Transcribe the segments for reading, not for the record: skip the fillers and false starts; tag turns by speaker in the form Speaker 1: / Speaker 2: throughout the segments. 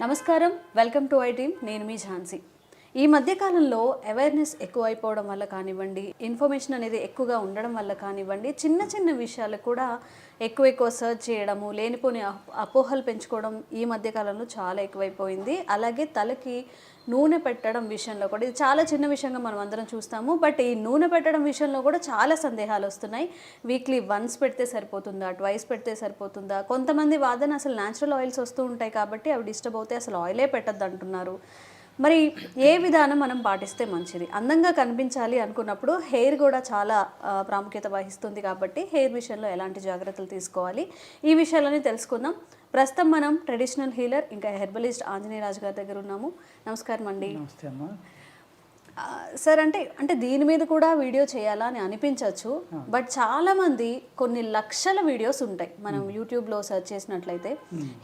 Speaker 1: నమస్కారం, welcome to I team. నేను మీ ఝాన్సీ. ఈ మధ్యకాలంలో అవేర్నెస్ ఎక్కువైపోవడం వల్ల కానివ్వండి, ఇన్ఫర్మేషన్ అనేది ఎక్కువగా ఉండడం వల్ల కానివ్వండి, చిన్న చిన్న విషయాలు కూడా ఎక్కువ సర్చ్ చేయడము, లేనిపోని అపోహలు పెంచుకోవడం ఈ మధ్యకాలంలో చాలా ఎక్కువైపోయింది. అలాగే తలకి నూనె పెట్టడం విషయంలో కూడా, ఇది చాలా చిన్న విషయంగా మనం అందరం చూస్తాము. బట్ ఈ నూనె పెట్టడం విషయంలో కూడా చాలా సందేహాలు వస్తున్నాయి. వీక్లీ వన్స్ పెడితే సరిపోతుందా, ట్వైస్ పెడితే సరిపోతుందా? కొంతమంది వాదన అసలు న్యాచురల్ ఆయిల్స్ వస్తూ ఉంటాయి కాబట్టి అవి డిస్టర్బ్ అవుతాయి, అసలు ఆయిలే పెట్టద్దు అంటున్నారు. మరి ఏ విధానం మనం పాటిస్తే మంచిది? అందంగా కనిపించాలి అనుకున్నప్పుడు హెయిర్ కూడా చాలా ప్రాముఖ్యత వహిస్తుంది కాబట్టి హెయిర్ విషయంలో ఎలాంటి జాగ్రత్తలు తీసుకోవాలి, ఈ విషయాలని తెలుసుకుందాం. ప్రస్తుతం మనం ట్రెడిషనల్ హీలర్ ఇంకా హెర్బలిస్ట్ ఆంజనేయ రాజు గారి దగ్గర ఉన్నాము. నమస్కారం అండి.
Speaker 2: నమస్తే అమ్మా.
Speaker 1: సార్, అంటే దీని మీద కూడా వీడియో చేయాలా అని అనిపించవచ్చు. బట్ చాలామంది కొన్ని లక్షల వీడియోస్ ఉంటాయి. మనం యూట్యూబ్లో సెర్చ్ చేసినట్లయితే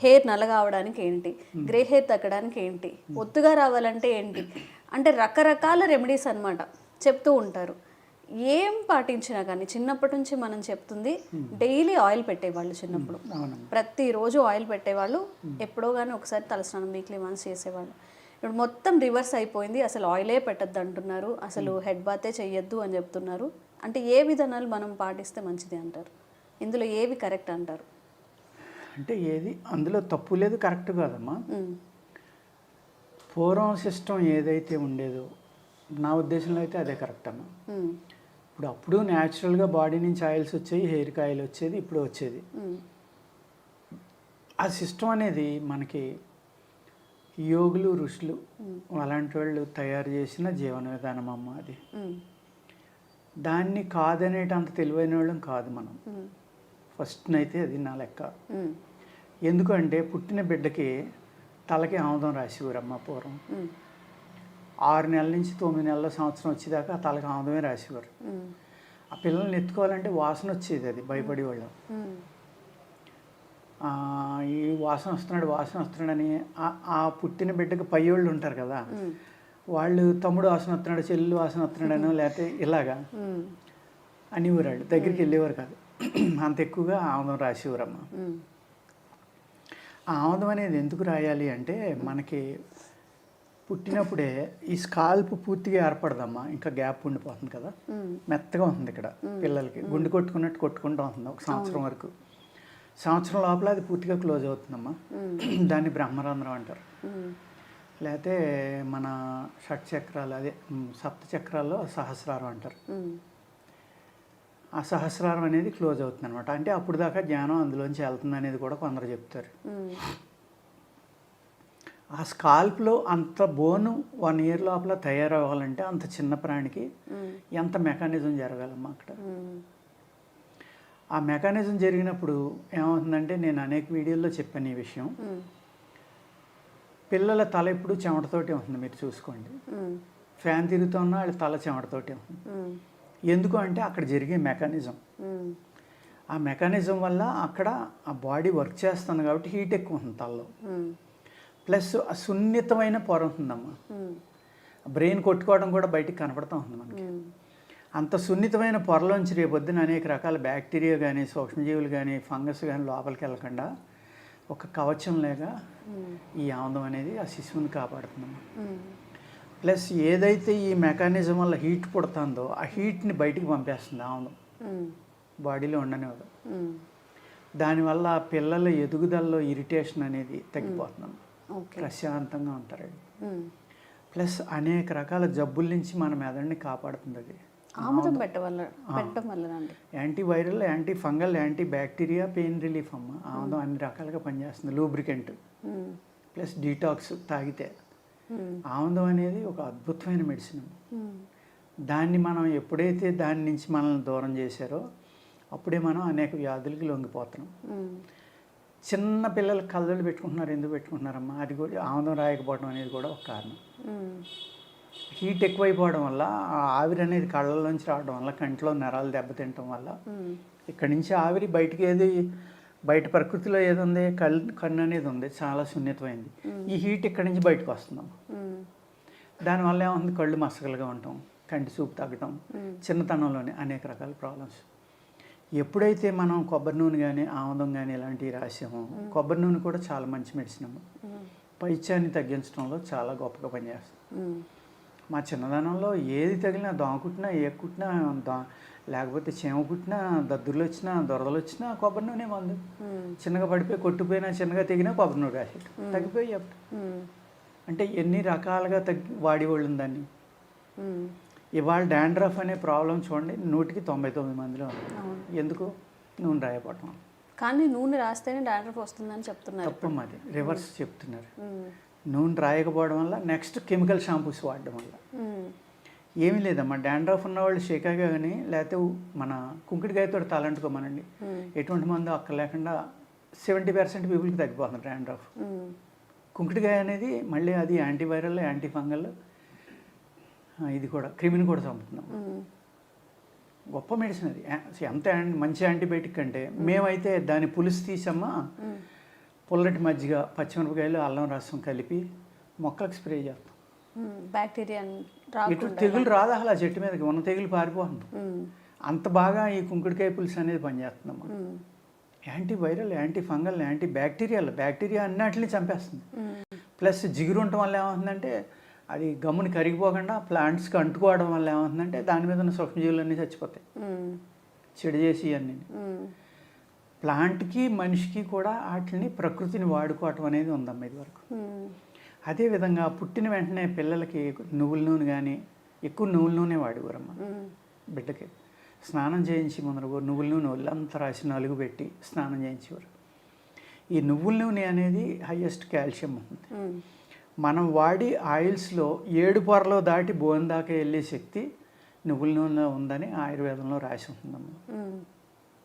Speaker 1: హెయిర్ నల్లగా అవడానికి ఏంటి, గ్రే హెయిర్ తగ్గడానికి ఏంటి, ఒత్తుగా రావాలంటే ఏంటి, అంటే రకరకాల రెమెడీస్ అన్నమాట చెప్తూ ఉంటారు. ఏం పాటించినా కానీ చిన్నప్పటి నుంచి మనం చెప్తుంది డైలీ ఆయిల్ పెట్టేవాళ్ళు. చిన్నప్పుడు ప్రతిరోజు ఆయిల్ పెట్టేవాళ్ళు. ఎప్పుడో కానీ ఒకసారి తలస్నానం వీక్లీ వన్స్ చేసేవాళ్ళు. ఇప్పుడు మొత్తం రివర్స్ అయిపోయింది. అసలు ఆయిలే పెట్టద్దు అంటున్నారు, అసలు హెడ్ బాతే చెయ్యొద్దు అని చెప్తున్నారు. అంటే ఏ విధానాలు మనం పాటిస్తే మంచిది అంటారు? ఇందులో ఏవి కరెక్ట్ అంటారు?
Speaker 2: అంటే ఏది అందులో తప్పు లేదు, కరెక్ట్ కాదమ్మా. పూర్వం సిస్టమ్ ఏదైతే ఉండేదో నా ఉద్దేశంలో అయితే అదే కరెక్ట్ అమ్మా. ఇప్పుడు అప్పుడు న్యాచురల్గా బాడీ నుంచి ఆయిల్స్ వచ్చాయి, హెయిర్కి ఆయిల్ వచ్చేది, ఇప్పుడు వచ్చేది. ఆ సిస్టమ్ అనేది మనకి యోగులు, ఋషులు అలాంటి వాళ్ళు తయారు చేసిన జీవన విధానం అమ్మ. అది దాన్ని కాదనేటంత తెలివైన వాళ్ళం కాదు మనం. ఫస్ట్నైతే అది నా లెక్క. ఎందుకంటే పుట్టిన బిడ్డకి తలకి ఆముదం రాసేవారమ్మ పూర్వం. 6 నెలల నుంచి 9 నెలల సంవత్సరం వచ్చేదాకా తలకి ఆముదమే రాసేవారు. ఆ పిల్లల్ని ఎత్తుకోవాలంటే వాసన వచ్చేది, అది భయపడేవాళ్ళం. ఈ వాసన వస్తున్నాడని ఆ పుట్టిన బిడ్డకి పయ్యోళ్ళు ఉంటారు కదా, వాళ్ళు తమ్ముడు వాసన వస్తున్నాడు, చెల్లు వాసన వస్తున్నాడనో లేకపోతే ఇలాగా అనేవారు. దగ్గరికి వెళ్ళేవారు కాదు. అంత ఎక్కువగా ఆముదం రాసేవారమ్మ. ఆ ఆముదం అనేది ఎందుకు రాయాలి అంటే, మనకి పుట్టినప్పుడే ఈ స్కాల్ప్ పూర్తిగా ఏర్పడదమ్మా, ఇంకా గ్యాప్ ఉండిపోతుంది కదా, మెత్తగా ఉంటుంది ఇక్కడ పిల్లలకి. గుండు కొట్టుకున్నట్టు కొట్టుకుంటూ ఉంటుంది ఒక సంవత్సరం వరకు. సంవత్సరం లోపల అది పూర్తిగా క్లోజ్ అవుతుందమ్మా. దాన్ని బ్రహ్మరంధ్రం అంటారు. లేకపోతే మన షట్చక్రాలు, అదే సప్త చక్రాల్లో సహస్రారం అంటారు. ఆ సహస్రారం అనేది క్లోజ్ అవుతుంది అనమాట. అంటే అప్పుడు దాకా జ్ఞానం అందులోంచి వెళ్తుంది అనేది కూడా కొందరు చెప్తారు. ఆ స్కాల్ప్లో అంత బోను 1 ఇయర్ లోపల తయారవ్వాలంటే అంత చిన్న ప్రాణికి ఎంత మెకానిజం జరగాలమ్మా అక్కడ. ఆ మెకానిజం జరిగినప్పుడు ఏమవుతుందంటే, నేను అనేక వీడియోల్లో చెప్పాను ఈ విషయం. పిల్లల తల ఎప్పుడు చెమటతోటే ఉంటుంది, మీరు చూసుకోండి. ఫ్యాన్ తిరుగుతున్నా వాళ్ళ తల చెమటతోటే ఉంటుంది. ఎందుకు అంటే అక్కడ జరిగే మెకానిజం. ఆ మెకానిజం వల్ల అక్కడ ఆ బాడీ వర్క్ చేస్తుంది కాబట్టి హీట్ ఎక్కువ ఉంటుంది తలలో. ప్లస్ ఆ సున్నితమైన పొర ఉంటుందమ్మా. బ్రెయిన్ కొట్టుకోవడం కూడా బయటికి కనపడుతూ ఉంటుంది మనకి. అంత సున్నితమైన పొరలోంచి రేపొద్దున అనేక రకాల బ్యాక్టీరియా కానీ, సూక్ష్మజీవులు కానీ, ఫంగస్ కానీ లోపలికి వెళ్ళకుండా ఒక కవచం లేక ఈ ఆముదం అనేది ఆ శిశువుని కాపాడుతుందమ్మా. ప్లస్ ఏదైతే ఈ మెకానిజం వల్ల హీట్ పుడుతుందో ఆ హీట్ని బయటికి పంపేస్తుంది ఆముదం, బాడీలో ఉండనివ్వదు. దానివల్ల పిల్లల ఎదుగుదలలో ఇరిటేషన్ అనేది తగ్గిపోతుందమ్మా, ప్రశాంతంగా ఉంటారు. ప్లస్ అనేక రకాల జబ్బుల నుంచి మన మెదడుని కాపాడుతుంది అది.
Speaker 1: ఆముదం పెట్టడం వల్ల
Speaker 2: antiviral, anti fungal, anti bacteria, pain relief అమ్మ. ఆముదం అన్ని రకాలుగా పనిచేస్తుంది. లూబ్రికెంట్ ప్లస్ డీటాక్స్ తాగితే. ఆముదం అనేది ఒక అద్భుతమైన మెడిసిన్. దాన్ని మనం ఎప్పుడైతే దాని నుంచి మనల్ని దూరం చేశారో అప్పుడే మనం అనేక వ్యాధులకి లొంగిపోతున్నాం. చిన్న పిల్లలు కళ్ళజోళ్ళు పెట్టుకుంటున్నారు. ఎందుకు పెట్టుకుంటున్నారమ్మా? అది కూడా ఆముదం రాయకపోవడం అనేది కూడా ఒక కారణం. హీట్ ఎక్కువైపోవడం వల్ల ఆవిరి అనేది కళ్ళలోంచి రావడం వల్ల, కంటిలో నరాలు దెబ్బతింటడం వల్ల ఇక్కడి నుంచి ఆవిరి బయటికి ఏది బయట ప్రకృతిలో ఏది ఉంది, కన్ను అనేది ఉంది, చాలా సున్నితమైంది. ఈ హీట్ ఇక్కడి నుంచి బయటకు వస్తున్నాం. దానివల్ల ఏముంది, కళ్ళు మసకలుగా ఉండటం, కంటి చూపు తగ్గటం, చిన్నతనంలోనే అనేక రకాల ప్రాబ్లమ్స్. ఎప్పుడైతే మనం కొబ్బరి నూనె కానీ ఆముదం కానీ ఇలాంటివి రాసామో, కొబ్బరి నూనె కూడా చాలా మంచి మెడిసిన్ అమ్మ. పైత్యాన్ని తగ్గించడంలో చాలా గొప్పగా పనిచేస్తుంది. మా చిన్నదనంలో ఏది తగిలినా, దోమ కుట్టినా, ఏ కుట్టినా, లేకపోతే చీమ కుట్టినా, దద్దుర్లు వచ్చినా, దొరదలు వచ్చినా కొబ్బరి నూనె మందు. చిన్నగా పడిపోయి కొట్టుపోయినా, చిన్నగా తెగినా కొబ్బరి నూనె రాసేట తగ్గిపోయి అంటే ఎన్ని రకాలుగా వాడేవాళ్ళు దాన్ని. ఇవాళ డాండ్రఫ్ అనే ప్రాబ్లం చూడండి 100కి 99 మందిలో ఉంది. ఎందుకు? నూనె రాయపడటం.
Speaker 1: కానీ నూనె రాస్తేనే డాండ్రఫ్ వస్తుందని చెప్తున్నారు.
Speaker 2: తప్ప అది రివర్స్ చెప్తున్నారు. నూనె రాయకపోవడం వల్ల నెక్స్ట్ కెమికల్ షాంపూస్ వాడడం వల్ల. ఏమీ లేదమ్మా, డాండ్రఫ్ ఉన్నవాళ్ళు షేకాగా కానీ లేకపోతే మన కుంకుడికాయతో తలంటుకోమనండి, ఎటువంటి మందు అక్కడ లేకుండా 70% పీపుల్కి తగ్గిపోతుంది డాండ్రఫ్. కుంకుడికాయ అనేది మళ్ళీ అది యాంటీవైరల్, యాంటీ ఫంగల్, ఇది కూడా క్రిమిని కూడా చంపుతున్నాం. గొప్ప మెడిసిన్ అది. ఎంత మంచి యాంటీబయాటిక్ అంటే మేమైతే దాని పులుసు తీసమ్మా, పుల్లటి మజ్జిగ, పచ్చిమిరపకాయలు, అల్లం రసం కలిపి మొక్కలకు స్ప్రే చేస్తాం.
Speaker 1: బ్యాక్టీరియా
Speaker 2: ఇటు తెగులు రాదు అసలు, ఆ చెట్టు మీదకి ఉన్న తెగులు పారిపోతుంది. అంత బాగా ఈ కుంకుడికాయ పులుసు అనేది పనిచేస్తుందమ్మా. Antiviral, anti fungal, anti bacteria అన్నిటిని చంపేస్తుంది. ప్లస్ జిగురు ఉండటం వల్ల ఏమవుతుందంటే అది గమ్ముని కరిగిపోకుండా ప్లాంట్స్కి అంటుకోవడం వల్ల ఏమవుతుందంటే దాని మీద ఉన్న సూక్ష్మజీవులన్నీ చచ్చిపోతాయి, చెడు చేసి అన్నీ. ప్లాంట్కి మనిషికి కూడా వాటిని ప్రకృతిని వాడుకోవటం అనేది ఉందమ్మా ఇది వరకు. అదేవిధంగా పుట్టిన వెంటనే పిల్లలకి నువ్వుల నూనె కానీ, ఎక్కువ నువ్వుల నూనె వాడేవారమ్మా. బిడ్డకి స్నానం చేయించి ముందర నువ్వుల నూనె ఒళ్ళంతా రాసి నలుగు పెట్టి స్నానం చేయించేవారు. ఈ నువ్వుల నూనె అనేది హైయెస్ట్ కాల్షియం ఉంటుంది. మనం వాడి ఆయిల్స్లో 7 పొరలో దాటి బోన్ దాకా వెళ్ళే శక్తి నువ్వుల నూనెలో ఉందని ఆయుర్వేదంలో రాసి ఉంటుందమ్మా.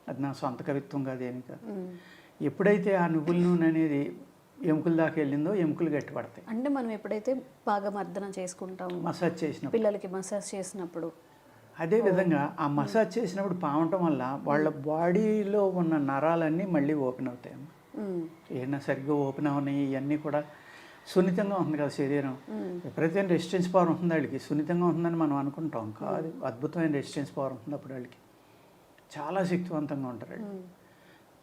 Speaker 2: అది నా సొంత కవిత్వం కాదు, ఏమి కాదు. ఎప్పుడైతే ఆ నువ్వుల నూనె అనేది ఎముకల దాకా వెళ్ళిందో ఎముకలు గట్టిపడతాయి.
Speaker 1: అంటే మనం ఎప్పుడైతే బాగా మర్దన చేసుకుంటాం,
Speaker 2: మసాజ్ చేసినప్పుడు,
Speaker 1: పిల్లలకి మసాజ్ చేసినప్పుడు,
Speaker 2: అదేవిధంగా ఆ మసాజ్ చేసినప్పుడు పావటం వల్ల వాళ్ళ బాడీలో ఉన్న నరాలన్నీ మళ్ళీ ఓపెన్ అవుతాయమ్మా. ఏమైనా సరిగ్గా ఓపెన్ అవునాయి, ఇవన్నీ కూడా సున్నితంగా ఉంది కదా శరీరం. ఎప్పుడైతే రెసిస్టెన్స్ పవర్ ఉంటుందో వాళ్ళకి, సున్నితంగా ఉంటుందని మనం అనుకుంటాం కాదు, అద్భుతమైన రెసిస్టెన్స్ పవర్ ఉంటుంది అప్పుడు వాళ్ళకి. చాలా శక్తివంతంగా ఉంటారు వాళ్ళు.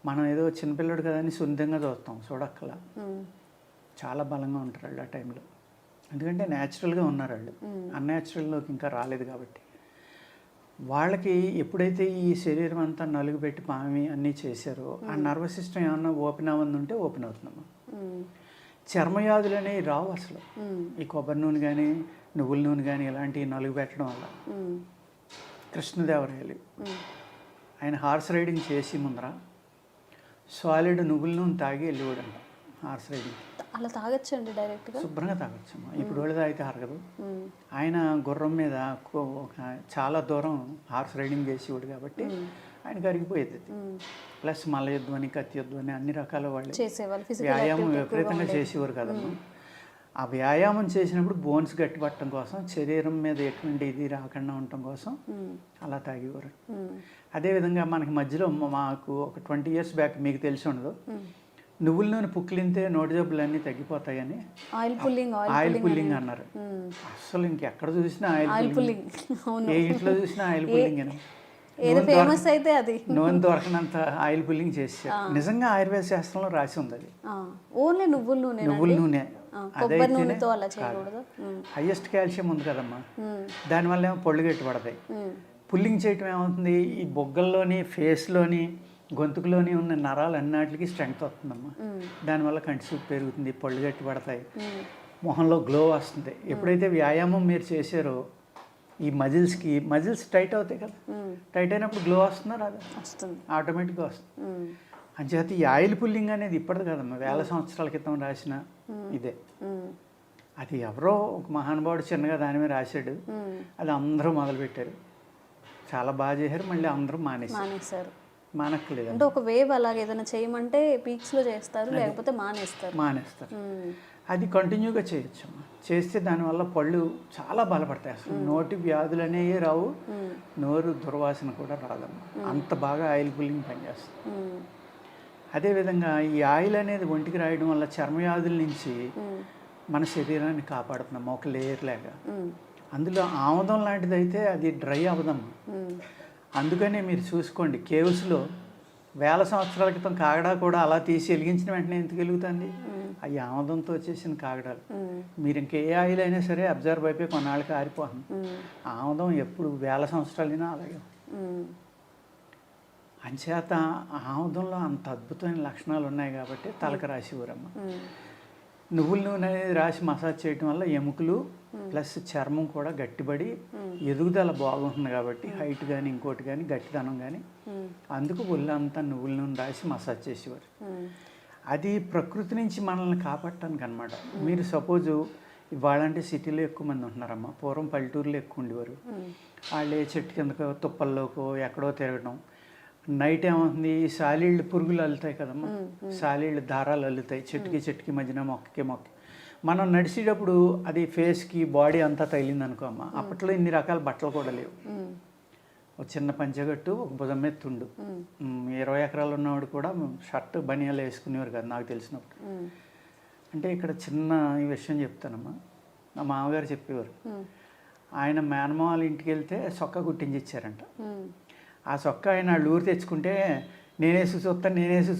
Speaker 2: మనం ఏదో చిన్నపిల్లడు కదా అని సున్నితంగా చూస్తాం, చూడక్కలా చాలా బలంగా ఉంటారు వాళ్ళు ఆ టైంలో. ఎందుకంటే న్యాచురల్గా ఉన్నారు వాళ్ళు, అన్యాచురల్లోకి ఇంకా రాలేదు కాబట్టి. వాళ్ళకి ఎప్పుడైతే ఈ శరీరం అంతా నలుగు పెట్టి పామి అన్నీ చేశారో ఆ నర్వస్ సిస్టమ్ ఏమన్నా ఓపెన్ అవ్వని ఉంటే ఓపెన్ అవుతుందమ్మా. చర్మవ్యాధులు అనేవి రావు అసలు ఈ కొబ్బరి నూనె కానీ, నువ్వుల నూనె కానీ ఇలాంటివి నలుగు పెట్టడం వల్ల. కృష్ణదేవరాయలు ఆయన హార్స్ రైడింగ్ చేసి ముందర సాలిడ్ నువ్వుల నూనె తాగి వెళ్ళిపోడంట హార్స్ రైడింగ్.
Speaker 1: అలా తాగొచ్చండి డైరెక్ట్గా?
Speaker 2: శుభ్రంగా తాగొచ్చమ్మా. ఇప్పుడు వాళ్ళు తాగితే అరగదు. ఆయన గుర్రం మీద చాలా దూరం హార్స్ రైడింగ్ చేసేవాడు కాబట్టి ఆయనకి అరిగిపోయేది. ప్లస్ మల్ల యుద్ధం అని, కత్తి యుద్ధం అని అన్ని రకాల వాళ్ళు వ్యాయామం విపరీతంగా చేసేవారు కదమ్మా. ఆ వ్యాయామం చేసినప్పుడు బోన్స్ గట్టిపట్టడం కోసం, శరీరం మీద ఎటువంటి ఇది రాకుండా ఉండటం కోసం అలా తాగేవారు. అదేవిధంగా మనకి మధ్యలో మాకు ఒక 20 years బ్యాక్, మీకు తెలిసి ఉండదు, నువ్వుల నూనె పుక్కిలింతే నోటి జబ్బులు అన్నీ తగ్గిపోతాయని ఆయిల్ పుల్లింగ్ అన్నారు. అసలు ఇంకెక్కడ చూసినా ఆయిల్ పుల్లింగ్, ఏ ఇంట్లో చూసినా ఆయిల్ పుల్లింగ్ అని.
Speaker 1: ఫేమస్ అయితే అది
Speaker 2: నూనె దొరకనంత ఆయిల్ పుల్లింగ్ చేశారు. నిజంగా ఆయుర్వేద శాస్త్రంలో రాసి ఉంది అది.
Speaker 1: ఓన్లీ నువ్వుల నూనె
Speaker 2: హైయెస్ట్ కాల్షియం ఉంది కదమ్మా. దానివల్ల ఏమో పళ్ళు గట్టి పడతాయి. పుల్లింగ్ చేయటం ఏమవుతుంది, ఈ బొగ్గల్లోని, ఫేస్లోని, గొంతుకులోని ఉన్న నరాలు అన్నిటికీ స్ట్రెంగ్త్ వస్తుందమ్మా. దానివల్ల కంటి చూపు పెరుగుతుంది, పళ్ళు గట్టి పడతాయి, మొహంలో గ్లో వస్తుంది. ఎప్పుడైతే వ్యాయామం మీరు చేశారో ఈ మజిల్స్ టైట్ అవుతాయి కదా, టైట్ అయినప్పుడు గ్లో వస్తుందా రాదా? వస్తుంది, ఆటోమేటిక్గా వస్తుంది. అంచేత ఈ ఆయిల్ పుల్లింగ్ అనేది ఇప్పటిది కదమ్మా, 1000 సంవత్సరాల క్రితం రాసిన ఇదే. అది ఎవరో ఒక మహానుభావుడు చిన్నగా దాని మీద రాశాడు, అది అందరూ మొదలుపెట్టారు, చాలా బాగా చేశారు. మళ్ళీ అందరూ మానేశారు. మానక్కలేదు
Speaker 1: అంటే ఒక వేవ్ అలాగే ఏదైనా చేయమంటే పీక్స్లో చేస్తారు, లేకపోతే మానేస్తారు.
Speaker 2: అది కంటిన్యూగా చేయొచ్చు. చేస్తే దానివల్ల పళ్ళు చాలా బలపడతాయి. అసలు నోటి వ్యాధులు అనేవి రావు, నోరు దుర్వాసన కూడా రాదమ్మా. అంత బాగా ఆయిల్ పుల్లింగ్ పనిచేస్తుంది. అదేవిధంగా ఈ ఆయిల్ అనేది ఒంటికి రాయడం వల్ల చర్మవ్యాధుల నుంచి మన శరీరాన్ని కాపాడుతున్నాం ఒక లేయర్ లాగా. అందులో ఆముదం లాంటిది అయితే అది డ్రై అవ్వదమ్మా. అందుకనే మీరు చూసుకోండి, కేవ్స్లో వేల సంవత్సరాల క్రితం కాగడా కూడా అలా తీసి వెలిగించిన వెంటనే ఎందుకు వెలుగుతుంది? అవి ఆముదంతో వచ్చేసిన కాగడాలు. మీరు ఇంకే ఆయిల్ అయినా సరే అబ్జర్వ్ అయిపోయి కొన్నాళ్ళకి ఆరిపోతుంది. ఆముదం ఎప్పుడు వేల సంవత్సరాలైనా అలాగే. అంచేత ఆముదంలో అంత అద్భుతమైన లక్షణాలు ఉన్నాయి కాబట్టి తలక రాసేవారమ్మ. నువ్వుల నూనె అనేది రాసి మసాజ్ చేయడం వల్ల ఎముకలు ప్లస్ చర్మం కూడా గట్టిపడి ఎదుగుదల బాగుంటుంది కాబట్టి హైట్ కానీ ఇంకోటి కానీ గట్టిదనం కానీ, అందుకు ఒళ్ళంతా నువ్వుల నూనె రాసి మసాజ్ చేసేవారు. అది ప్రకృతి నుంచి మనల్ని కాపాడటానికి అనమాట. మీరు సపోజు ఇవాళంటే సిటీలో ఎక్కువ మంది ఉంటున్నారమ్మా, పూర్వం పల్లెటూరులో ఎక్కువ ఉండేవారు. వాళ్ళు ఏ చెట్టు కిందకో తుప్పల్లోకో ఎక్కడో తిరగడం. నైట్ ఏమవుతుంది, ఈ సాలీళ్ళు పురుగులు అల్లుతాయి కదమ్మా, సాలీళ్ళు దారాలు అల్లుతాయి చెట్టుకి చెట్టుకి మధ్యన మొక్కకి మొక్క. మనం నడిచేటప్పుడు అది ఫేస్కి బాడీ అంతా తగిలింది అనుకో అమ్మ. అప్పట్లో ఇన్ని రకాల బట్టలు కూడా లేవు. ఒక చిన్న పంచగట్టు, ఒక భుజం మీద తుండు. 20 ఎకరాలు ఉన్నవాడు కూడా షర్ట్ బనియాలు వేసుకునేవారు కదా నాకు తెలిసినప్పుడు. అంటే ఇక్కడ చిన్న ఈ విషయం చెప్తానమ్మా. మా మామగారు చెప్పేవారు, ఆయన మేనమామ ఇంటికి వెళ్తే సొక్క కుట్టించి ఇచ్చారంట. ఆ సొక్క ఆయన వాళ్ళు ఊరు తెచ్చుకుంటే నేనేసి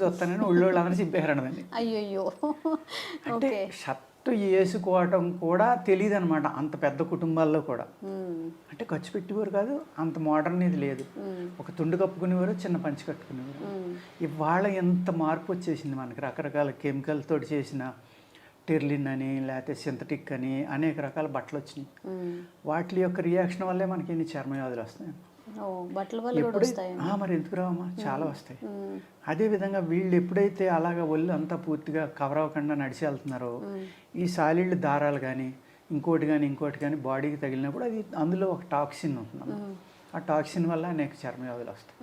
Speaker 2: చూస్తానని ఊళ్ళోళ్ళు అందరూ చింపేశారండి.
Speaker 1: అయ్యో,
Speaker 2: అంటే షర్ట్ వేసుకోవటం కూడా తెలియదు అనమాట అంత పెద్ద కుటుంబాల్లో కూడా. అంటే ఖర్చు పెట్టేవారు కాదు, అంత మోడర్న్ ఇది లేదు. ఒక తుండు కప్పుకునేవారు, చిన్న పంచి కట్టుకునేవారు. ఇవాళ ఎంత మార్పు వచ్చేసింది మనకి, రకరకాల కెమికల్ తోటి చేసిన టెర్లిన్ అని లేకపోతే సింథటిక్ అని అనేక రకాల బట్టలు వచ్చినాయి. వాటి యొక్క రియాక్షన్ వల్లే మనకి ఇన్ని చర్మవ్యాధులు వస్తాయి. మరి ఎందుకు రావమ్మా, చాలా వస్తాయి. అదేవిధంగా వీళ్ళు ఎప్పుడైతే అలాగ ఒళ్ళు అంతా పూర్తిగా కవర్ అవ్వకుండా నడిచి వెళ్తున్నారో, ఈ సాలిళ్ళు దారాలు కానీ ఇంకోటి కానీ బాడీకి తగిలినప్పుడు అది అందులో ఒక టాక్సిన్ ఉంటుంది. ఆ టాక్సిన్ వల్ల అనేక చర్మవ్యాధులు వస్తాయి.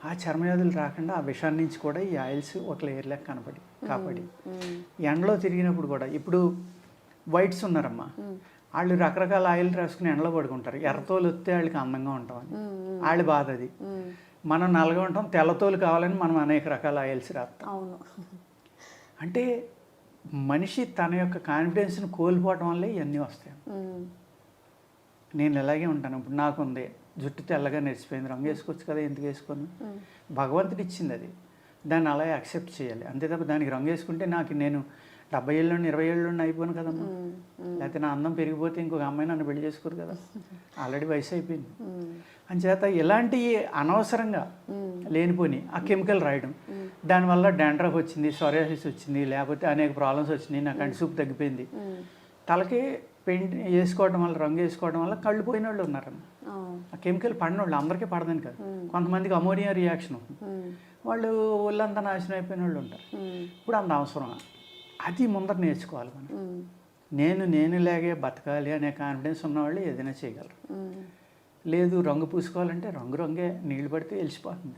Speaker 2: ఆ చర్మవ్యాధులు రాకుండా ఆ విషాన్ని నుంచి కూడా ఈ ఆయిల్స్ ఒక లేయర్ లెక్క కాపాడి ఎండలో తిరిగినప్పుడు కూడా, ఇప్పుడు వైట్స్ ఉన్నారమ్మా, వాళ్ళు రకరకాల ఆయిల్ రాసుకుని ఎండలో పడుకుంటారు. ఎర్రతోలు వస్తే వాళ్ళకి అందంగా ఉంటామని వాళ్ళ బాధ అది. మనం నల్లగా ఉంటాం, తెల్లతోలు కావాలని మనం అనేక రకాల ఆయిల్స్ రాస్తాం. అంటే మనిషి తన యొక్క కాన్ఫిడెన్స్ని కోల్పోవటం వల్లే ఇవన్నీ వస్తాయి. నేను ఇలాగే ఉంటాను. ఇప్పుడు నాకుంది జుట్టు తెల్లగా నెరిసిపోయింది, రంగు వేసుకోవచ్చు కదా, ఎందుకు వేసుకోను? భగవంతుడు ఇచ్చింది అది, దాన్ని అలాగే యాక్సెప్ట్ చేయాలి. అంతే తప్ప దానికి రంగు వేసుకుంటే నేను 70 ఏళ్ళు 20 ఏళ్ళు అయిపోయాను కదమ్మా. లేకపోతే నా అందం పెరిగిపోతే ఇంకొక అమ్మాయి నన్ను పెళ్లి చేసుకోరు కదా, ఆల్రెడీ వయసు అయిపోయింది. అంచేత ఇలాంటి అనవసరంగా లేనిపోని ఆ కెమికల్ రాయడం, దానివల్ల డాండ్రఫ్ వచ్చింది, సోరియాసిస్ వచ్చింది, లేకపోతే అనేక ప్రాబ్లమ్స్ వచ్చినాయి, నా కంటి చూపు తగ్గిపోయింది. తలకి పెయింట్ వేసుకోవడం వల్ల, రంగు వేసుకోవడం వల్ల కళ్ళు పోయిన వాళ్ళు ఉన్నారన్న. ఆ కెమికల్ పడిన వాళ్ళు అందరికీ పడదని కదా, కొంతమందికి అమోనియా రియాక్షన్ ఉంటుంది, వాళ్ళు ఒళ్ళంతా నాశనం అయిపోయిన వాళ్ళు ఉంటారు. ఇప్పుడు అంత అవసరం అది ముందర నేర్చుకోవాలి మనం. నేనులాగే బతకాలి అనే కాన్ఫిడెన్స్ ఉన్నవాళ్ళు ఏదైనా చేయగలరు. లేదు రంగు పూసుకోవాలంటే రంగే, నీళ్ళు పడితే వెలిసిపోతుంది.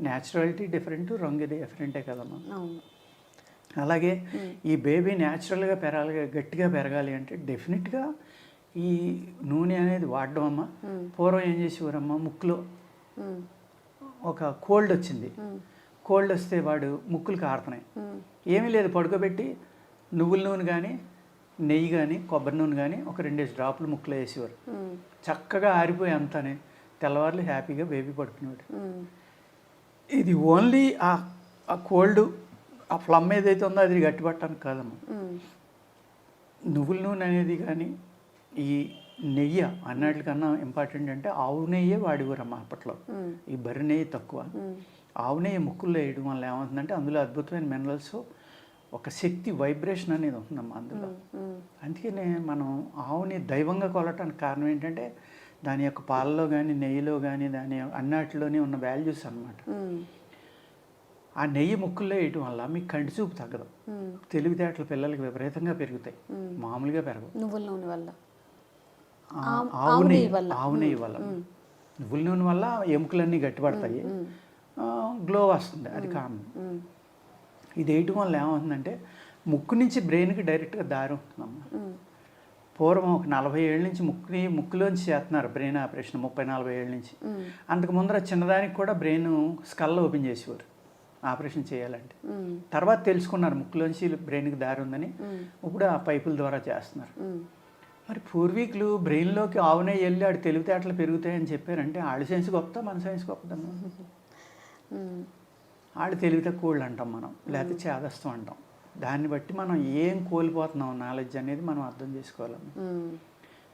Speaker 2: న్యాచురాలిటీ డిఫరెంట్, రంగు డిఫరెంటే కదమ్మా. అలాగే ఈ బేబీ న్యాచురల్గా గట్టిగా పెరగాలి అంటే డెఫినెట్గా ఈ నూనె అనేది వాడడం అమ్మ. పూర్వం ఏం చేసేవారమ్మా, ముక్కులో ఒక కోల్డ్ వచ్చింది, కోల్డ్ వస్తే వాడు ముక్కులు కారుతున్నాయి, ఏమీ లేదు పడుకోబెట్టి నువ్వుల నూనె కానీ నెయ్యి కానీ కొబ్బరి నూనె కానీ ఒక 2 డ్రాపులు ముక్కులో వేసేవారు. చక్కగా ఆరిపోయి అంతానే తెల్లవారులు హ్యాపీగా బేబీ పడుకునేవాడు. ఇది ఓన్లీ ఆ కోల్డ్, ఆ ఫ్లమ్ ఏదైతే ఉందో అది గట్టిపట్టడానికి కాదమ్మా. నువ్వుల నూనె అనేది కానీ ఈ నెయ్యి అన్నిటికన్నా ఇంపార్టెంట్ అంటే ఆవు నెయ్యే వాడేవారమ్మా అప్పట్లో. ఈ బర్రె నెయ్యి తక్కువ. ఆవు నెయ్యి ముక్కుల్లో వేయడం వల్ల ఏమవుతుందంటే అందులో అద్భుతమైన మినరల్స్, ఒక శక్తి, వైబ్రేషన్ అనేది ఉంటుందమ్మా అందులో. అందుకనే మనం ఆవుని దైవంగా కొలటానికి కారణం ఏంటంటే దాని యొక్క పాలలో కానీ నెయ్యిలో కానీ దాని అన్నిటిలోనే ఉన్న వాల్యూస్ అన్నమాట. ఆ నెయ్యి ముక్కుల్లో వేయటం వల్ల మీకు కంటి చూపు తగ్గదు, తెలివితేటలు పిల్లలకి విపరీతంగా పెరుగుతాయి, మామూలుగా పెరగవు.
Speaker 1: నువ్వుల నూనె వల్ల,
Speaker 2: ఆవు నెయ్యి వల్ల, నువ్వుల నూనె వల్ల ఎముకలన్నీ గట్టిపడతాయి, గ్లో వస్తుంది, అది కారణం. ఇది వేయటం వల్ల ఏమవుతుందంటే ముక్కు నుంచి బ్రెయిన్కి డైరెక్ట్గా దారి ఉంటుందమ్మా. పూర్వం ఒక 40 ఏళ్ళ నుంచి ముక్కులోంచి చేస్తున్నారు బ్రెయిన్ ఆపరేషన్, 30-40 ఏళ్ళ నుంచి. అంతకు ముందర చిన్నదానికి కూడా బ్రెయిన్ స్కల్ ఓపెన్ చేసేవారు ఆపరేషన్ చేయాలంటే. తర్వాత తెలుసుకున్నారు ముక్కులోంచి బ్రెయిన్కి దారి ఉందని, ఇప్పుడు ఆ పైపుల ద్వారా చేస్తున్నారు. మరి పూర్వీకులు బ్రెయిన్లోకి ఆవునే వెళ్ళి ఆడు తెలివితేటలు పెరుగుతాయని చెప్పారంటే ఆడి సైన్స్ గొప్పదా మన సైన్స్ గొప్పదమ్మా? ఆడు తెలివి తక్కువ అంటాం మనం, లేకపోతే చేదస్తాం అంటాం. దాన్ని బట్టి మనం ఏం కోల్పోతున్నాం నాలెడ్జ్ అనేది మనం అర్థం చేసుకోవాలమ్మా.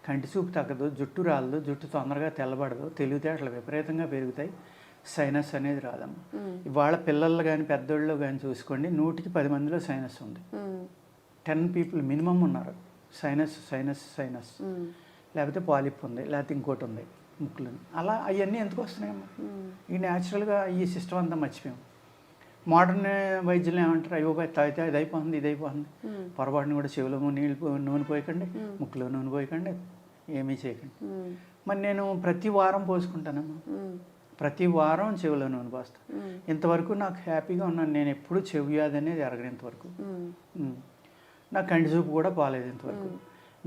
Speaker 2: కంటి చూపు తగ్గదు, జుట్టు రాలదు, జుట్టు తొందరగా తెల్లబడదు, తెలివితేటలు విపరీతంగా పెరుగుతాయి, సైనస్ అనేది రాదమ్మా. ఇవాళ పిల్లలు కానీ పెద్దోళ్ళు కానీ చూసుకోండి, 100కి 10 మందిలో సైనస్ ఉంది. 10 పీపుల్ మినిమం ఉన్నారు సైనస్ సైనస్ సైనస్, లేకపోతే పాలిప్ ఉంది, లేకపోతే ఇంకోటి ఉంది ముక్కులు. అలా అవన్నీ ఎందుకు వస్తున్నాయమ్మా? ఈ న్యాచురల్గా ఈ సిస్టమ్ అంతా మర్చిపోయాం. మోడర్న్ వైద్యులు ఏమంటారు, అయ్యో తాగితే అది అయిపోతుంది ఇది అయిపోతుంది, పొరపాటును కూడా చెవిలో నూనె పోయకండి, ముక్కులో నూనె పోయకండి, ఏమీ చేయకండి. మరి నేను ప్రతి వారం పోసుకుంటానమ్మా, ప్రతి వారం చెవిలో నూనె పోస్తాను. ఇంతవరకు నాకు హ్యాపీగా ఉన్నాను. నేను ఎప్పుడు చెవి వ్యాధి అనేది ఎరగను ఇంతవరకు. నాకు కంటి చూపు కూడా పోలేదు ఇంతవరకు.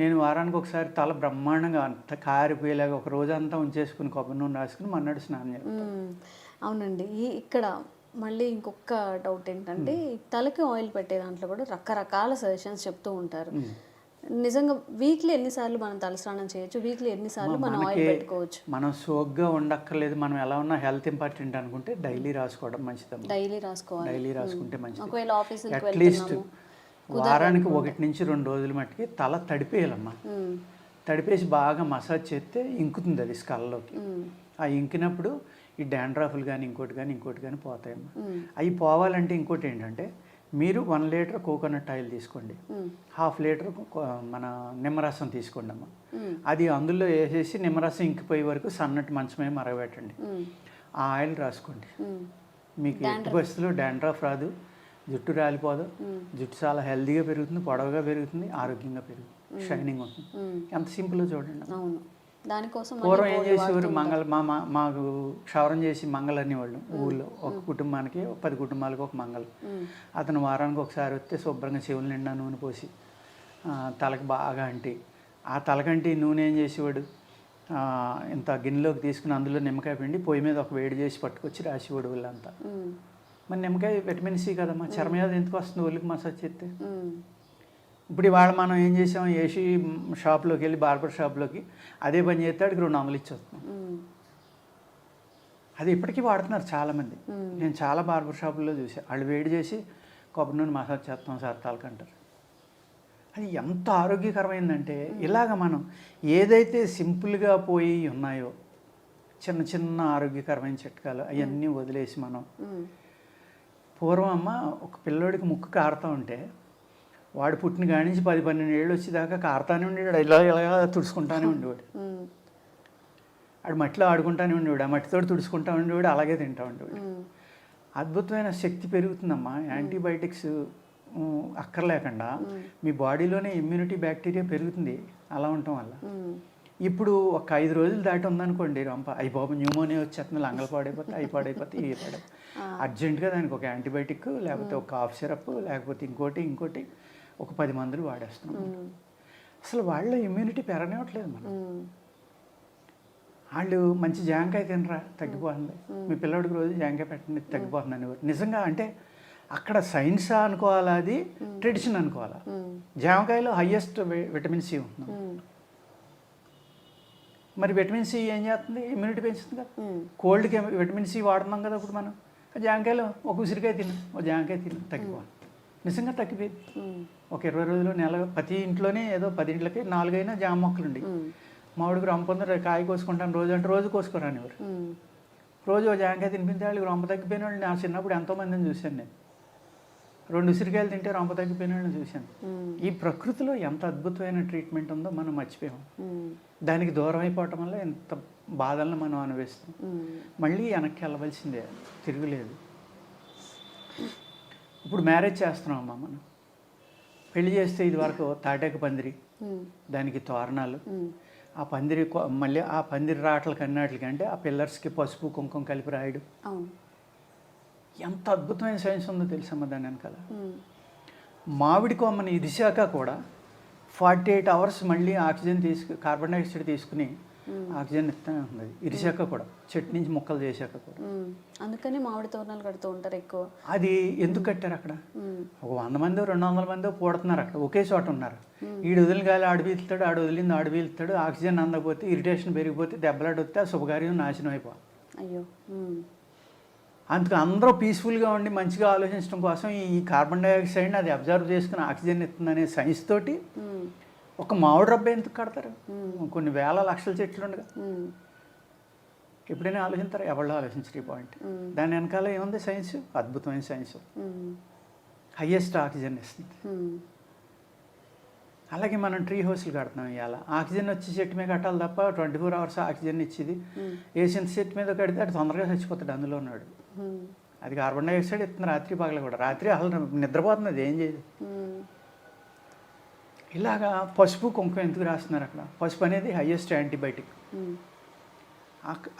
Speaker 2: నేను వారానికి ఒకసారి తల బ్రహ్మాండంగా అంత కారిపోయేలాగా ఒక రోజంతా ఉంచేసుకుని కొబ్బరి నూనె రాసుకుని మన్నాడు స్నానం చేస్తాను.
Speaker 1: అవునండి. ఇక్కడ మళ్ళీ ఇంకొక డౌట్ ఏంటంటే, తలకి ఆయిల్ పెట్టే దాంట్లో కూడా రకరకాల సజెషన్స్ చెప్తూ ఉంటారు. నిజంగా వీక్లీ ఎన్నిసార్లు మనం తలస్నానం చేయొచ్చు, వీక్లీ ఎన్నిసార్లు మనం ఆయిల్ పెట్టుకోవచ్చు?
Speaker 2: మనం సోగ్గా ఉండక్కర్లేదు, మనం ఎలా ఉన్నా హెల్త్ ఇంపార్టెంట్ అనుకుంటే డైలీ రాసుకోవడం మంచిదమ్మా.
Speaker 1: డైలీ రాసుకోవాలి,
Speaker 2: డైలీ రాసుకుంటే మంచిది.
Speaker 1: ఒకవేళ ఆఫీస్కి
Speaker 2: అట్లీస్ట్ వారానికి 1 నుంచి 2 రోజుల మట్టుకి తల తడిపేయాలమ్మా. తడిపేసి బాగా మసాజ్ చేస్తే ఇంకుతుంది అది స్కల్లోకి. ఆ ఇంకినప్పుడు ఈ డాండ్రాఫ్లు కానీ ఇంకోటి కానీ పోతాయమ్మా. అవి పోవాలంటే ఇంకోటి ఏంటంటే, మీరు 1 లీటర్ కోకోనట్ ఆయిల్ తీసుకోండి, 1/2 లీటర్ మన నిమ్మరసం తీసుకోండి అమ్మా. అది అందులో వేసేసి నిమ్మరసం ఇంకిపోయే వరకు సన్నటి మంచమే మరగబెట్టండి. ఆ ఆయిల్ రాసుకోండి. మీకు ఎట్టి పరిస్థితుల్లో డాండ్రాఫ్ రాదు, జుట్టు రాలిపోదు, జుట్టు చాలా హెల్తీగా పెరుగుతుంది, పొడవుగా పెరుగుతుంది, ఆరోగ్యంగా పెరుగుతుంది, షైనింగ్ ఉంటుంది. ఎంత సింపుల్గా చూడండి.
Speaker 1: దానికోసం
Speaker 2: పూర్వం ఏం చేసేవారు, మాకు క్షవరం చేసి మంగళ అనేవాళ్ళు ఊళ్ళో. ఒక కుటుంబానికి 10 కుటుంబాలకు ఒక మంగళ. అతను వారానికి ఒకసారి వస్తే శుభ్రంగా చెవుల నిండా నూనె పోసి తలకి బాగా అంటి, ఆ తలకంటి నూనె ఏం చేసేవాడు, ఇంత గిన్నెలోకి తీసుకుని అందులో నిమ్మకాయ పిండి పొయ్యి మీద ఒక వేడి చేసి పట్టుకొచ్చి రాసేవాడు వాళ్ళంతా. మరి నిమ్మకాయ విటమిన్ సి కదమ్మా, చర్మవ్యాధి ఎందుకు వస్తుంది ఒళ్ళకి మసాజ్ చేస్తే? ఇప్పుడు ఇవాళ మనం ఏం చేసాం, ఏసీ షాప్లోకి వెళ్ళి బార్బర్ షాప్లోకి అదే పని చేస్తే అడిగి 200 ఇచ్చేస్తున్నాం. అది ఇప్పటికీ వాడుతున్నారు చాలామంది. నేను చాలా బార్బర్ షాపుల్లో చూసాను, వాళ్ళు వేడి చేసి కొబ్బరి నూనె మసాజ్ చేస్తాం సార్ తలకంటారు. అది ఎంత ఆరోగ్యకరమైందంటే, ఇలాగ మనం ఏదైతే సింపుల్గా పోయి ఉన్నాయో చిన్న చిన్న ఆరోగ్యకరమైన చిట్కాలు అవన్నీ వదిలేసి మనం, పూర్వం అమ్మ ఒక పిల్లోడికి ముక్కు కారుతూ ఉంటే వాడు పుట్టిన కాడి నుంచి 10-12 ఏళ్ళు వచ్చేదాకా కారుతానే ఉండేవాడు, ఇలా తుడుచుకుంటానే ఉండేవాడు. ఆడు మట్టిలో ఆడుకుంటానే ఉండేవాడు, ఆ మట్టితో తుడుచుకుంటా ఉండేవాడు, అలాగే తింటూ ఉండేవాడు. అద్భుతమైన శక్తి పెరుగుతుందమ్మా. యాంటీబయాటిక్స్ అక్కర్లేకుండా మీ బాడీలోనే ఇమ్యూనిటీ బ్యాక్టీరియా పెరుగుతుంది అలా ఉండటం వల్ల. ఇప్పుడు ఒక 5 రోజులు దాటి ఉందనుకోండి రంప, అయ్యి బాబు న్యూమోనియా వచ్చేస్తుంది, లంగలు పాడైపోతే అవి పాడైపోతే ఇవి పాడైపోతే అర్జెంటుగా దానికి ఒక యాంటీబయాటిక్, లేకపోతే ఒక కాఫ్ సిరప్, లేకపోతే ఇంకోటి ఒక 10 మందులు వాడేస్తున్నాం. అసలు వాళ్ళ ఇమ్యూనిటీ పెరగనివ్వట్లేదు మనం. వాళ్ళు మంచి జాంకాయ తినరా తగ్గిపోతుంది, మీ పిల్లడికి రోజు జాంకాయ పెట్టండి తగ్గిపోతుంది అనేవారు. నిజంగా అంటే అక్కడ సైన్స్ అనుకోవాలా, అది ట్రెడిషన్ అనుకోవాలా? జామకాయలో హయ్యెస్ట్ విటమిన్ సి ఉంటుంది. మరి విటమిన్ సి ఏం చేస్తుంది, ఇమ్యూనిటీ పెంచుతుంది కదా. కోల్డ్కి విటమిన్ సి వాడుతున్నాం కదా ఇప్పుడు మనం. జామకాయలో ఒక ఉసిరికాయ తిను, ఒక జామకాయ తిను, తగ్గిపోవాలి. నిజంగా తగ్గిపోయింది. ఒక 20 రోజులు నెల ప్రతి ఇంట్లోనే ఏదో 10 ఇంట్లకి 4 అయినా జామ మొక్కలు ఉండి, మామిడికి రొంపందరూ కాయ కోసుకుంటాను రోజు అంటే రోజు కోసుకోరాని ఎవరు. రోజు జామకాయ తినిపించే వాళ్ళు రొంప తగ్గిపోయిన వాళ్ళు నా చిన్నప్పుడు ఎంతోమందిని చూశాను నేను. 2 ఉసిరికాయలు తింటే రొంప తగ్గిపోయిన వాళ్ళని చూశాను. ఈ ప్రకృతిలో ఎంత అద్భుతమైన ట్రీట్మెంట్ ఉందో మనం మర్చిపోయాం. దానికి దూరం అయిపోవటం వల్ల ఎంత బాధలను మనం అనుభవిస్తాం. మళ్ళీ వెనక్కి వెళ్ళవలసిందే, తిరుగులేదు. ఇప్పుడు మ్యారేజ్ చేస్తున్నామమ్మా మనం. పెళ్లి చేస్తే ఇది వరకు తాటాకు పందిరి, దానికి తోరణాలు, ఆ పందిరి మళ్ళీ ఆ పందిరి రాటలకి అన్నిటికి అంటే ఆ పిల్లర్స్కి పసుపు కుంకుమ కలిపి రాయడం. ఎంత అద్భుతమైన సైన్స్ ఉందో తెలుసమ్మా దాని వెనకాల. మామిడి కొమ్మని ఇదిశాక కూడా 48 అవర్స్ మళ్ళీ ఆక్సిజన్ కార్బన్ డైఆక్సైడ్ తీసుకుని ఆక్సిజన్ ఇస్తూనే ఉంటుంది. ఇరిశాక కూడా, చెట్టు నుంచి ముక్కలు చేశాక కూడా.
Speaker 1: అందుకని మామిడి తోరణాలు కడుతూ ఉంటారు ఎక్కువ.
Speaker 2: అది ఎందుకు కట్టారు అక్కడ? ఒక 100 మందో 200 మందో పూడుతున్నారు అక్కడ, ఒకే చోట ఉన్నారు. ఈడు వదిలిన గాలి ఆడు పీలుతాడు, ఆడు వదిలింది ఆడు పీలుతాడు. ఆక్సిజన్ అందకపోతే, ఇరిటేషన్ పెరిగిపోతే, దెబ్బలాడి వస్తే ఆ శుభకార్యం నాశనం అయిపోవాలి.
Speaker 1: అయ్యో.
Speaker 2: అందుకు అందరూ పీస్ఫుల్గా ఉండి మంచిగా ఆలోచించడం కోసం ఈ కార్బన్ డైఆక్సైడ్ని అది అబ్జర్వ్ చేసుకుని ఆక్సిజన్ ఇస్తుందనే సైన్స్ తోటి ఒక మామిడి రబ్బ ఎందుకు కడతారు? కొన్ని వేల లక్షల చెట్లు ఉండగా ఎప్పుడైనా ఆలోచిస్తారు? ఎవరిలో ఆలోచించరు ఈ పాయింట్. దాని వెనకాల ఏముంది? సైన్స్, అద్భుతమైన సైన్స్. హయ్యెస్ట్ ఆక్సిజన్ ఇస్తుంది. అలాగే మనం ట్రీ హౌస్లు కడుతున్నాం. ఇవాళ ఆక్సిజన్ వచ్చి చెట్టు మీద కట్టాలి తప్ప 24 hours ఆక్సిజన్ ఇచ్చేది వేసిన చెట్టు మీద కడితే అది తొందరగా చచ్చిపోతాడు అందులో ఉన్నాడు. అది కార్బన్ డైఆక్సైడ్ ఇస్తుంది రాత్రి పగలు కూడా. రాత్రి అసలు నిద్రపోతుంది, అది ఏం చేయదు. ఇలాగా పసుపు కుంకుమ ఎందుకు రాస్తున్నారు అక్కడ? పసుపు అనేది హయ్యెస్ట్ యాంటీబయాటిక్.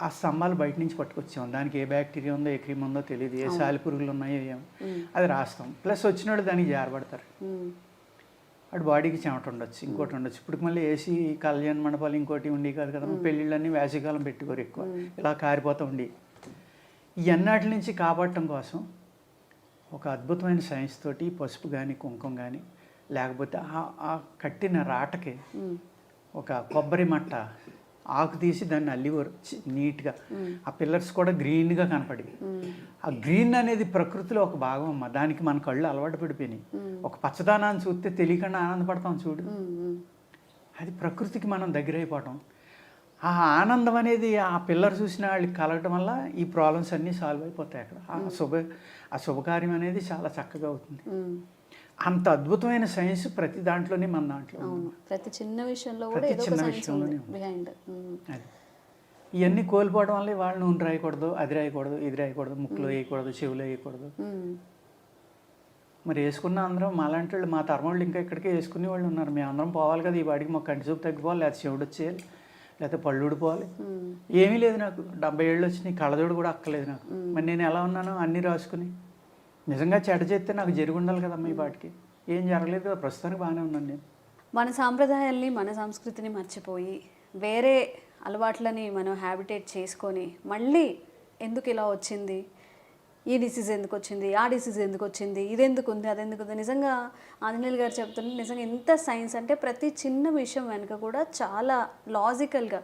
Speaker 2: ఆ స్తంభాలు బయట నుంచి పట్టుకొచ్చాం. దానికి ఏ బ్యాక్టీరియా ఉందో, ఏ క్రీమ్ ఉందో తెలియదు, ఏ సాలి పురుగులు ఉన్నాయో ఏమో, అది రాస్తాం. ప్లస్ వచ్చిన వాళ్ళు దానికి జారబడతారు. అటు బాడీకి చెమట ఉండొచ్చు, ఇంకోటి ఉండొచ్చు. ఇప్పుడు మళ్ళీ ఏసీ కళ్యాణ మండపాలు ఇంకోటి ఉండి కాదు కదా, పెళ్ళిళ్ళన్నీ వేసవికాలం పెట్టుకోరు ఎక్కువ, ఇలా కారిపోతూ ఉండి. ఈ అన్నిటి నుంచి కాపాడటం కోసం ఒక అద్భుతమైన సైన్స్ తోటి పసుపు కానీ కుంకుమ కానీ, లేకపోతే ఆ కట్టిన రాటకి ఒక కొబ్బరి మట్ట ఆకు తీసి దాన్ని అల్లివారు నీట్గా. ఆ పిల్లర్స్ కూడా గ్రీన్గా కనపడి, ఆ గ్రీన్ అనేది ప్రకృతిలో ఒక భాగం అమ్మ. దానికి మన కళ్ళు అలవాటు పడిపోయినాయి. ఒక పచ్చదనాన్ని చూస్తే తెలియకుండా ఆనందపడతాం చూడు, అది ప్రకృతికి మనం దగ్గర అయిపోవటం. ఆ ఆనందం అనేది ఆ పిల్లర్ చూసిన వాళ్ళకి కలగటం వల్ల ఈ ప్రాబ్లమ్స్ అన్నీ సాల్వ్ అయిపోతాయి అక్కడ. ఆ శుభకార్యం అనేది చాలా చక్కగా అవుతుంది. అంత అద్భుతమైన సైన్స్ ప్రతి దాంట్లోనే మన దాంట్లో,
Speaker 1: ప్రతి చిన్న విషయంలో కూడా ఏదో ఒక సైన్స్ ఉంది బిహైండ్.
Speaker 2: ఇవన్నీ కోల్పోవడం వల్ల వాళ్ళు నూనె రాయకూడదు, అది రాయకూడదు, ఇది రాయకూడదు, ముక్కులో వేయకూడదు, చెవులో వేయకూడదు. మరి వేసుకున్న అందరం మాలాంటి వాళ్ళు, మా తరం వాళ్ళు ఇంకా ఇక్కడికే వేసుకునే వాళ్ళు ఉన్నారు. మేము అందరం పోవాలి కదా ఈ వాడికి, మాకు కంటి చూపు తగ్గిపోవాలి, లేకపోతే చెవుడు వచ్చేయాలి, లేకపోతే పళ్ళు ఊడిపోవాలి. ఏమీ లేదు నాకు. 70 ఏళ్ళు వచ్చినాయి, కళ్ళజోడు కూడా అక్కలేదు నాకు. మరి నేను ఎలా ఉన్నానో అన్నీ రాసుకుని. నిజంగా చెడ్డ చేస్తే నాకు జరిగి ఉండాలి కదమ్మా ఈ పాటికి. ఏం జరగలేదు కదా, ప్రస్తుతానికి బాగానే ఉన్నాను నేను.
Speaker 1: మన సాంప్రదాయాల్ని, మన సంస్కృతిని మర్చిపోయి వేరే అలవాట్లని మనం హ్యాబిటేట్ చేసుకొని మళ్ళీ ఎందుకు ఇలా వచ్చింది, ఈ డిసీజ్ ఎందుకు వచ్చింది, ఆ డిసీజ్ ఎందుకు వచ్చింది, ఇది ఎందుకు ఉంది, అది ఎందుకు ఉంది. నిజంగా ఆంజనేయులు గారు చెప్తున్నారు, నిజంగా ఎంత సైన్స్ అంటే ప్రతి చిన్న విషయం వెనుక కూడా చాలా లాజికల్గా.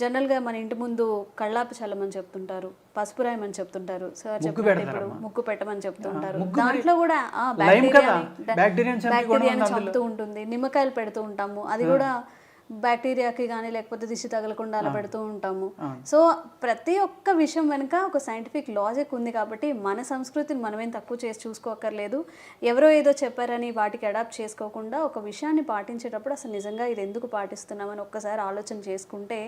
Speaker 1: జనరల్గా మన ఇంటి ముందు కళ్ళాపి చల్లమని చెప్తుంటారు, పసుపు రాయమని చెప్తుంటారు, సార్ చెప్పారు ఇప్పుడు ముగ్గు పెట్టమని చెప్తుంటారు. దాంట్లో కూడా బ్యాక్టీరియాని చంపుతూ ఉంటుంది. నిమ్మకాయలు పెడుతూ ఉంటాము, అది కూడా బ్యాక్టీరియాకి కానీ లేకపోతే దిష్టి తగలకుండా అలా పెడుతూ ఉంటాము. సో ప్రతి ఒక్క విషయం వెనుక ఒక సైంటిఫిక్ లాజిక్ ఉంది. కాబట్టి మన సంస్కృతిని మనమేం తక్కువ చేసి చూసుకోక్కర్లేదు. ఎవరో ఏదో చెప్పారని వాటికి అడాప్ట్ చేసుకోకుండా ఒక విషయాన్ని పాటించేటప్పుడు అసలు నిజంగా ఇది ఎందుకు పాటిస్తున్నామని ఒక్కసారి ఆలోచన చేసుకుంటే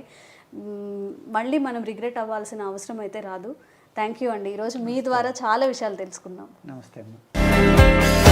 Speaker 1: మళ్ళీ మనం రిగ్రెట్ అవ్వాల్సిన అవసరం అయితే రాదు. థ్యాంక్ యూ అండి. ఈరోజు మీ ద్వారా చాలా విషయాలు తెలుసుకున్నాం.
Speaker 2: నమస్తే అమ్మ.